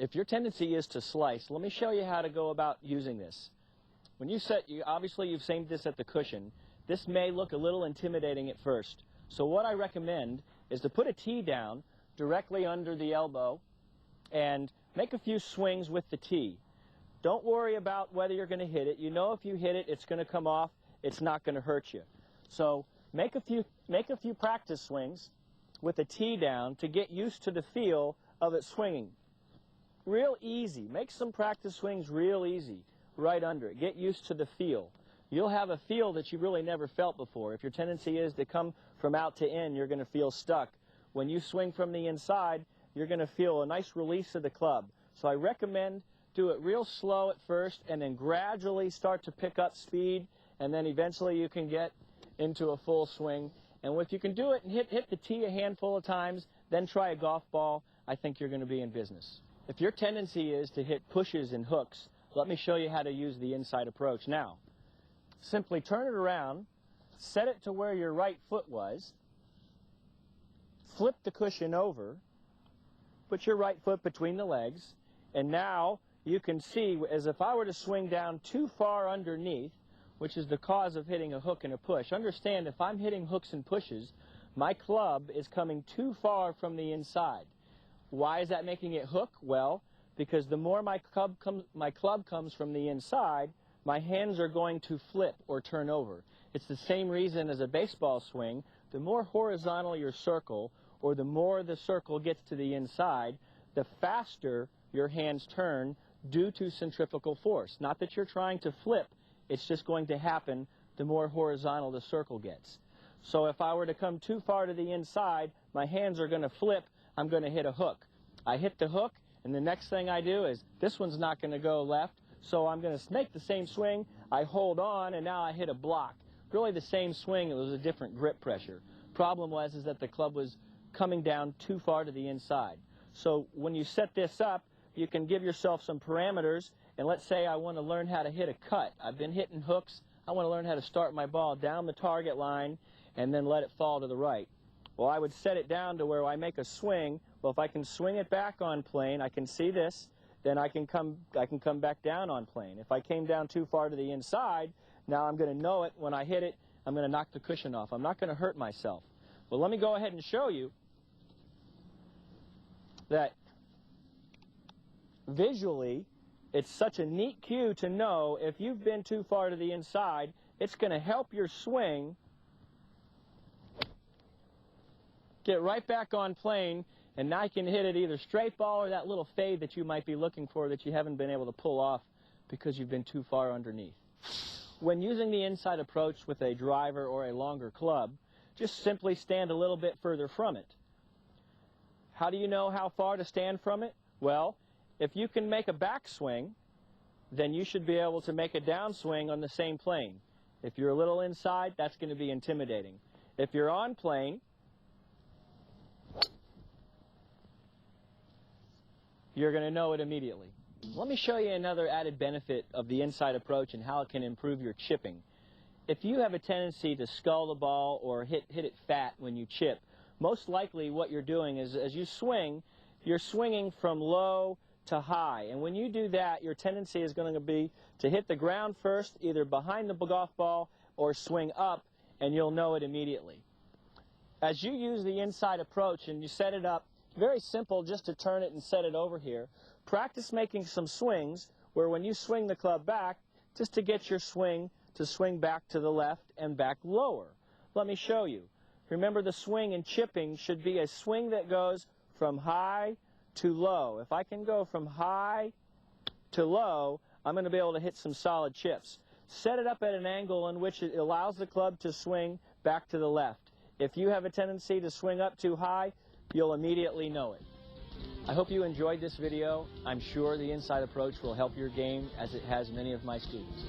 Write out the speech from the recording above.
If your tendency is to slice, let me show you how to go about using this. When you set, obviously you've aimed this at the cushion. This may look a little intimidating at first. So what I recommend is to put a tee down directly under the elbow and make a few swings with the tee. Don't worry about whether you're going to hit it. You know if you hit it, it's going to come off. It's not going to hurt you. So make a few practice swings with the tee down to get used to the feel of it swinging. Real easy. Make some practice swings real easy, right under it. Get used to the feel. You'll have a feel that you really never felt before. If your tendency is to come from out to in, you're going to feel stuck. When you swing from the inside, you're going to feel a nice release of the club. So I recommend do it real slow at first and then gradually start to pick up speed, and then eventually you can get into a full swing. And if you can do it and hit the tee a handful of times, then try a golf ball, I think you're going to be in business. If your tendency is to hit pushes and hooks, let me show you how to use the inside approach. Now, simply turn it around, set it to where your right foot was, flip the cushion over, put your right foot between the legs, and now you can see as if I were to swing down too far underneath, which is the cause of hitting a hook and a push. Understand, if I'm hitting hooks and pushes, my club is coming too far from the inside. Why is that making it hook? Well, because the more my club comes from the inside, my hands are going to flip or turn over. It's the same reason as a baseball swing. The more horizontal your circle, or the more the circle gets to the inside, the faster your hands turn due to centrifugal force. Not that you're trying to flip, it's just going to happen the more horizontal the circle gets. So if I were to come too far to the inside, my hands are going to flip, I'm going to hit a hook. I hit the hook, and the next thing I do is, this one's not going to go left, so I'm going to make the same swing, I hold on, and now I hit a block. Really the same swing, it was a different grip pressure. Problem was is that the club was coming down too far to the inside. So when you set this up, you can give yourself some parameters, and let's say I want to learn how to hit a cut. I've been hitting hooks, I want to learn how to start my ball down the target line and then let it fall to the right. Well, I would set it down to where I make a swing. Well, if I can swing it back on plane, I can see this, then I can come back down on plane. If I came down too far to the inside, now I'm going to know it. When I hit it, I'm going to knock the cushion off. I'm not going to hurt myself. Well, let me go ahead and show you that visually, it's such a neat cue to know if you've been too far to the inside, it's going to help your swing get right back on plane, and now you can hit it either straight ball or that little fade that you might be looking for that you haven't been able to pull off because you've been too far underneath. When using the inside approach with a driver or a longer club, just simply stand a little bit further from it. How do you know how far to stand from it? Well, if you can make a backswing, then you should be able to make a downswing on the same plane. If you're a little inside, that's going to be intimidating. If you're on plane, you're going to know it immediately. Let me show you another added benefit of the inside approach and how it can improve your chipping. If you have a tendency to scull the ball or hit it fat when you chip, most likely what you're doing is as you swing, you're swinging from low to high. And when you do that, your tendency is going to be to hit the ground first, either behind the golf ball or swing up, and you'll know it immediately. As you use the inside approach and you set it up, very simple just to turn it and set it over here. Practice making some swings where when you swing the club back, just to get your swing to swing back to the left and back lower. Let me show you. Remember, the swing in chipping should be a swing that goes from high to low. If I can go from high to low, I'm going to be able to hit some solid chips. Set it up at an angle in which it allows the club to swing back to the left. If you have a tendency to swing up too high, you'll immediately know it. I hope you enjoyed this video. I'm sure the inside approach will help your game as it has many of my students.